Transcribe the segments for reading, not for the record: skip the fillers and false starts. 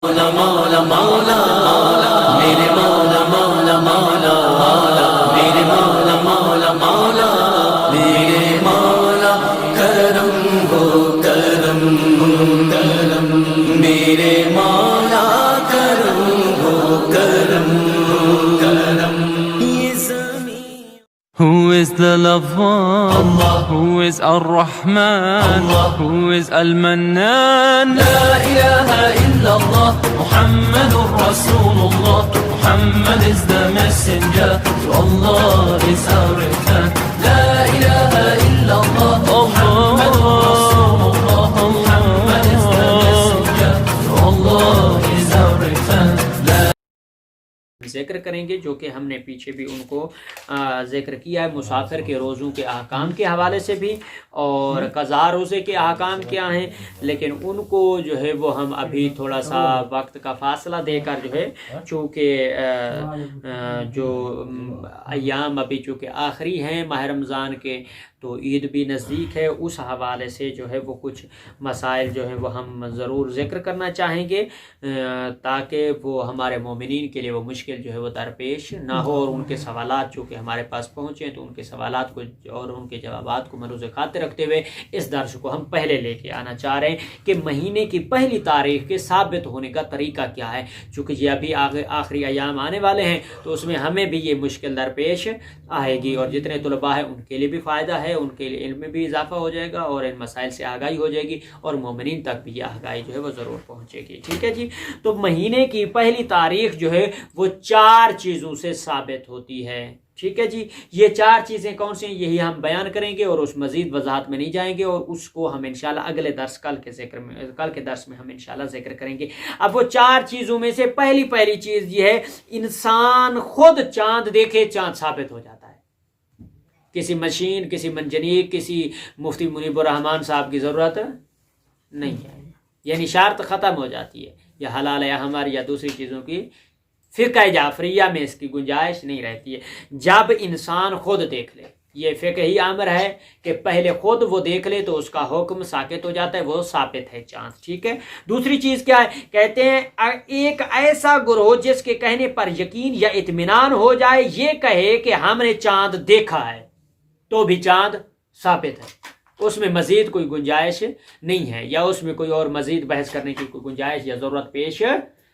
مولا مولا مولا میرے مولا مولا مولا میرے مولا مولا مولا میرے مولا کرم ہو کرم کرم میرے مولا کرم ہو کرم کرم یہ زمین. Who is the Lover? Who is Ar-Rahman? Who is Al-Mannan? لا إله إلا الله محمد رسول الله. Muhammad is the messenger, to Allah is our return. لا إله إلا الله محمد رسول الله. Muhammad is the messenger, to Allah is our return. ذکر کریں گے جو کہ ہم نے پیچھے بھی ان کو ذکر کیا ہے، مسافر کے روزوں کے احکام کے حوالے سے بھی اور قضا روزے کے احکام کیا ہیں، لیکن ان کو جو ہے وہ ہم ابھی تھوڑا سا وقت کا فاصلہ دے کر جو ہے چونکہ جو ایام ابھی چونکہ آخری ہیں ماہ رمضان کے، تو عید بھی نزدیک ہے، اس حوالے سے جو ہے وہ کچھ مسائل جو ہیں وہ ہم ضرور ذکر کرنا چاہیں گے تاکہ وہ ہمارے مومنین کے لیے وہ مشکل جو ہے وہ درپیش نہ ہو، اور ان کے سوالات چونکہ ہمارے پاس پہنچے تو ان کے سوالات کو اور ان کے جوابات کو مروز خاطر رکھتے ہوئے اس درس کو ہم پہلے لے کے آنا چاہ رہے ہیں کہ مہینے کی پہلی تاریخ کے ثابت ہونے کا طریقہ کیا ہے، چونکہ یہ ابھی آخری ایام آنے والے ہیں تو اس میں ہمیں بھی یہ مشکل درپیش آئے گی، اور جتنے طلباء ہیں ان کے لیے بھی فائدہ ہے، ان کے علم میں بھی اضافہ ہو جائے گا اور ان مسائل سے آگاہی ہو جائے گی، اور مومنین تک بھی یہ آگاہی جو ہے وہ ضرور پہنچے گی. ٹھیک ہے جی. تو مہینے کی پہلی تاریخ جو ہے وہ 4 چیزوں سے ثابت ہوتی ہے. ٹھیک ہے جی. یہ 4 چیزیں کون سی ہیں یہی ہم بیان کریں گے اور اس مزید وضاحت میں نہیں جائیں گے، اور اس کو ہم انشاءاللہ اگلے درس کل کے درس میں ہم انشاءاللہ ذکر کریں گے. اب وہ 4 چیزوں میں سے پہلی چیز یہ ہے انسان خود چاند دیکھے چاند ثابت ہو جاتا ہے. کسی مشین، کسی منجنیق، کسی مفتی منیب الرحمان صاحب کی ضرورت نہیں ہے، یعنی شرط ختم ہو جاتی ہے. یا حلال یا ہماری یا دوسری چیزوں کی فقہ جعفریہ میں اس کی گنجائش نہیں رہتی ہے جب انسان خود دیکھ لے. یہ فقہی امر ہے کہ پہلے خود وہ دیکھ لے تو اس کا حکم ساقط ہو جاتا ہے، وہ ثابت ہے چاند. ٹھیک ہے. دوسری چیز کیا ہے؟ کہتے ہیں ایک ایسا گروہ جس کے کہنے پر یقین یا اطمینان ہو جائے، یہ کہے کہ ہم نے چاند دیکھا ہے تو بھی چاند ثابت ہے، اس میں مزید کوئی گنجائش نہیں ہے، یا اس میں کوئی اور مزید بحث کرنے کی کوئی گنجائش یا ضرورت پیش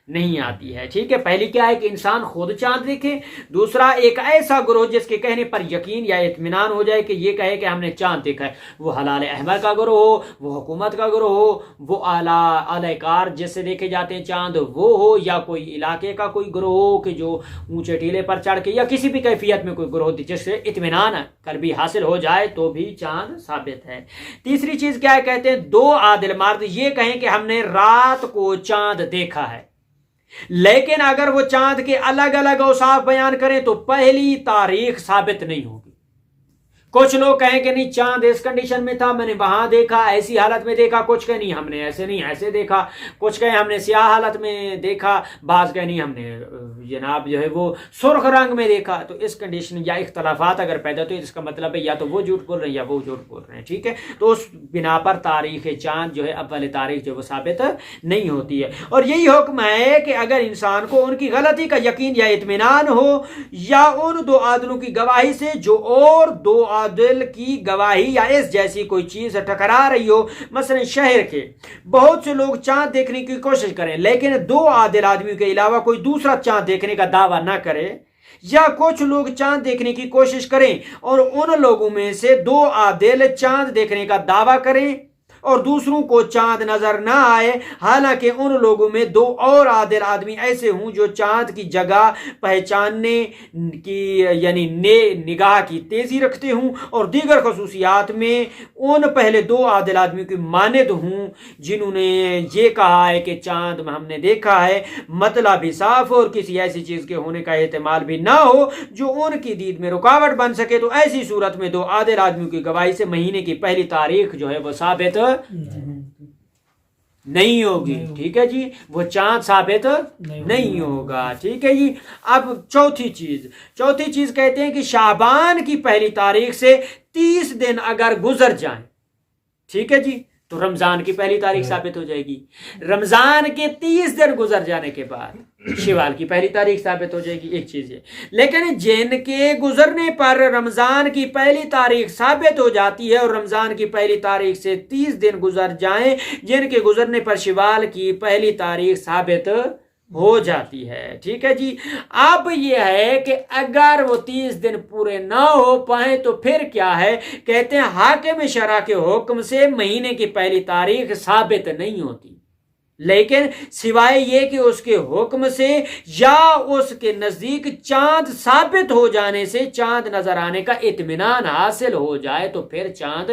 نہیں آتی ہے. ٹھیک ہے. پہلی کیا ہے کہ انسان خود چاند دیکھے. دوسرا ایک ایسا گروہ جس کے کہنے پر یقین یا اطمینان ہو جائے کہ یہ کہے کہ ہم نے چاند دیکھا ہے، وہ حلال احمر کا گروہ ہو، وہ حکومت کا گروہ ہو، وہ اعلی کار جس سے دیکھے جاتے ہیں چاند وہ ہو، یا کوئی علاقے کا کوئی گروہ ہو کہ جو اونچے ٹیلے پر چڑھ کے، یا کسی بھی کیفیت میں کوئی گروہ جس سے اطمینان قلبی حاصل ہو جائے تو بھی چاند ثابت ہے. تیسری چیز کیا ہے؟ کہتے ہیں 2 عادل مرد یہ کہیں کہ ہم نے رات کو چاند دیکھا ہے، لیکن اگر وہ چاند کے الگ الگ اوصاف بیان کریں تو پہلی تاریخ ثابت نہیں ہوگی. کچھ لوگ کہیں کہ نہیں چاند اس کنڈیشن میں تھا، میں نے وہاں دیکھا، ایسی حالت میں دیکھا، کچھ کہیں نہیں ہم نے ایسے نہیں ایسے دیکھا، کچھ کہیں ہم نے سیاہ حالت میں دیکھا، بعض کہیں نہیں ہم نے جناب جو ہے وہ سرخ رنگ میں دیکھا. تو اس کنڈیشن یا اختلافات اگر پیدا تو اس کا مطلب ہے یا تو وہ جھوٹ بول رہے ہیں یا وہ جھوٹ بول رہے ہیں. ٹھیک ہے. تو اس بنا پر تاریخ چاند جو ہے اول تاریخ جو وہ ثابت نہیں ہوتی ہے. اور یہی حکم ہے کہ اگر انسان کو ان کی غلطی کا یقین یا اطمینان ہو، یا ان 2 عادلوں کی گواہی سے جو اور 2 عادل کی گواہی یا اس جیسی کوئی چیز ٹکرا رہی ہو، مثلا شہر کے بہت سے لوگ چاند دیکھنے کی کوشش کریں لیکن 2 عادل آدمیوں کے علاوہ کوئی دوسرا چاند دیکھنے کا دعویٰ نہ کرے، یا کچھ لوگ چاند دیکھنے کی کوشش کریں اور ان لوگوں میں سے 2 عادل چاند دیکھنے کا دعویٰ کریں اور دوسروں کو چاند نظر نہ آئے، حالانکہ ان لوگوں میں 2 اور عادل آدمی ایسے ہوں جو چاند کی جگہ پہچاننے کی یعنی نگاہ کی تیزی رکھتے ہوں اور دیگر خصوصیات میں ان پہلے 2 عادل آدمیوں کی مانند ہوں جنہوں نے یہ کہا ہے کہ چاند ہم نے دیکھا ہے، مطلب بھی صاف اور کسی ایسی چیز کے ہونے کا احتمال بھی نہ ہو جو ان کی دید میں رکاوٹ بن سکے، تو ایسی صورت میں 2 عادل آدمیوں کی گواہی سے مہینے کی پہلی تاریخ جو ہے وہ ثابت نہیں ہوگی. ٹھیک ہے جی. وہ چاند ثابت نہیں ہوگا. ٹھیک ہے جی. اب چوتھی چیز کہتے ہیں کہ شعبان کی پہلی تاریخ سے 30 دن اگر گزر جائیں، ٹھیک ہے جی، تو رمضان کی پہلی تاریخ ثابت ہو جائے گی. رمضان کے 30 دن گزر جانے کے بعد شوال کی پہلی تاریخ ثابت ہو جائے گی. ایک چیز ہے. لیکن جن کے گزرنے پر رمضان کی پہلی تاریخ ثابت ہو جاتی ہے اور رمضان کی پہلی تاریخ سے 30 دن گزر جائیں، جن کے گزرنے پر شوال کی پہلی تاریخ ثابت ہو جاتی ہے. ٹھیک ہے جی. اب یہ ہے کہ اگر وہ 30 دن پورے نہ ہو پائیں تو پھر کیا ہے؟ کہتے ہیں حاکم شرع کے حکم سے مہینے کی پہلی تاریخ ثابت نہیں ہوتی، لیکن سوائے یہ کہ اس کے حکم سے یا اس کے نزدیک چاند ثابت ہو جانے سے، چاند نظر آنے کا اطمینان حاصل ہو جائے تو پھر چاند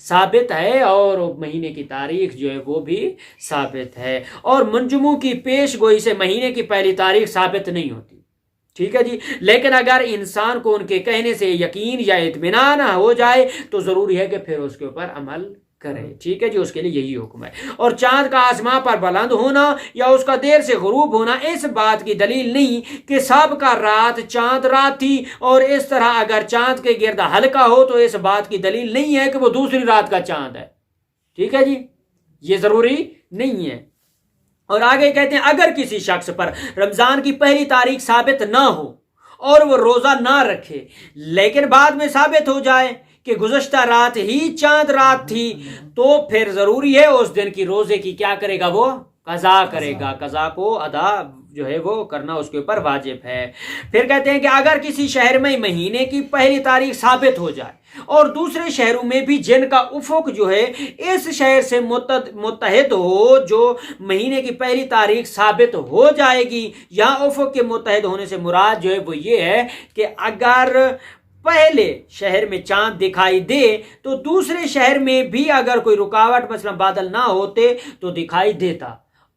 ثابت ہے اور مہینے کی تاریخ جو ہے وہ بھی ثابت ہے. اور منجموں کی پیش گوئی سے مہینے کی پہلی تاریخ ثابت نہیں ہوتی. ٹھیک ہے جی. لیکن اگر انسان کو ان کے کہنے سے یقین یا اطمینان ہو جائے تو ضروری ہے کہ پھر اس کے اوپر عمل کرے. ٹھیک ہے جی. اس کے لیے یہی حکم ہے. اور چاند کا آسمان پر بلند ہونا یا اس کا دیر سے غروب ہونا اس بات کی دلیل نہیں کہ سابقہ رات چاند رات تھی، اور اس طرح اگر چاند کے گرد ہلکا ہو تو اس بات کی دلیل نہیں ہے کہ وہ دوسری رات کا چاند ہے. ٹھیک ہے جی. یہ ضروری نہیں ہے. اور آگے کہتے ہیں اگر کسی شخص پر رمضان کی پہلی تاریخ ثابت نہ ہو اور وہ روزہ نہ رکھے، لیکن بعد میں ثابت ہو جائے کہ گزشتہ رات ہی چاند رات تھی، تو پھر ضروری ہے اس دن کی روزے کی کیا کرے گا؟ وہ قضا کرے گا. قضا کو ادا جو ہے وہ کرنا اس کے اوپر واجب ہے. پھر کہتے ہیں کہ اگر کسی شہر میں مہینے کی پہلی تاریخ ثابت ہو جائے اور دوسرے شہروں میں بھی جن کا افق جو ہے اس شہر سے متحد ہو، جو مہینے کی پہلی تاریخ ثابت ہو جائے گی. یہاں افق کے متحد ہونے سے مراد جو ہے وہ یہ ہے کہ اگر پہلے شہر میں چاند دکھائی دے تو دوسرے شہر میں بھی اگر کوئی رکاوٹ مثلا بادل نہ ہوتے تو دکھائی دیتا،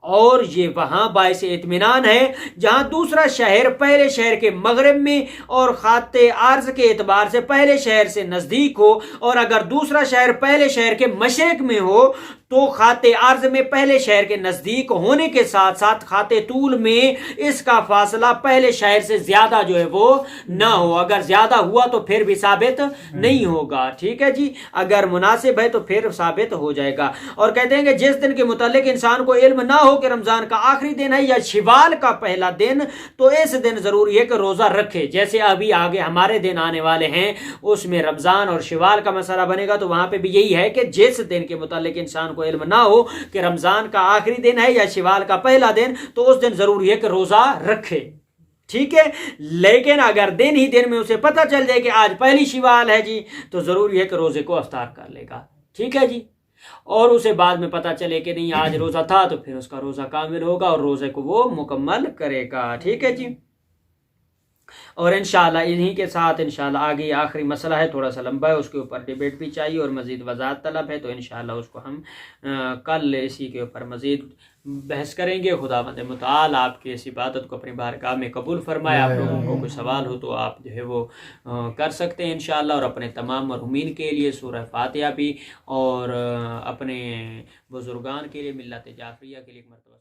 اور یہ وہاں باعث اطمینان ہے جہاں دوسرا شہر پہلے شہر کے مغرب میں اور خط عرض کے اعتبار سے پہلے شہر سے نزدیک ہو، اور اگر دوسرا شہر پہلے شہر کے مشرق میں ہو تو خط عرض میں پہلے شہر کے نزدیک ہونے کے ساتھ ساتھ خط طول میں اس کا فاصلہ پہلے شہر سے زیادہ جو ہے وہ نہ ہو. اگر زیادہ ہوا تو پھر بھی ثابت نہیں ہوگا. ٹھیک ہے جی. اگر مناسب ہے تو پھر ثابت ہو جائے گا. اور کہتے ہیں کہ جس دن کے متعلق انسان کو علم نہ ہو کہ رمضان کا آخری دن ہے یا شوال کا پہلا دن، تو اس دن ضروری ہے کہ روزہ رکھے. جیسے ابھی آگے ہمارے دن آنے والے ہیں اس میں رمضان اور شوال کا مسئلہ بنے گا، تو وہاں پہ بھی یہی ہے کہ جس دن کے متعلق انسان کو علم نہ ہو کہ رمضان کا آخری دن ہے یا شوال کا پہلا دن، تو اس دن ضروری ہے کہ روزہ رکھے. ٹھیک ہے. لیکن اگر دن ہی دن میں اسے پتہ چل جائے کہ آج پہلی شوال ہے جی، تو ضروری ہے کہ روزے کو افطار کر لے گا. ٹھیک ہے جی. اور اسے بعد میں پتہ چلے کہ نہیں آج روزہ تھا، تو پھر اس کا روزہ کامل ہوگا اور روزے کو وہ مکمل کرے گا. ٹھیک ہے جی. اور انشاءاللہ انہی کے ساتھ انشاءاللہ آگے آخری مسئلہ ہے، تھوڑا سا لمبا ہے، اس کے اوپر ڈیبیٹ بھی چاہیے اور مزید وضاحت طلب ہے، تو انشاءاللہ اس کو ہم کل اسی کے اوپر مزید بحث کریں گے. خداوند متعال آپ کی اس عبادت کو اپنی بارگاہ میں قبول فرمائے. آپ لوگوں کو کوئی سوال ہو تو آپ جو ہے وہ کر سکتے ہیں انشاءاللہ. اور اپنے تمام مرحومین کے لیے سورہ فاتحہ بھی، اور اپنے بزرگان کے لیے، ملت جعفریہ کے لیے ایک مرتبہ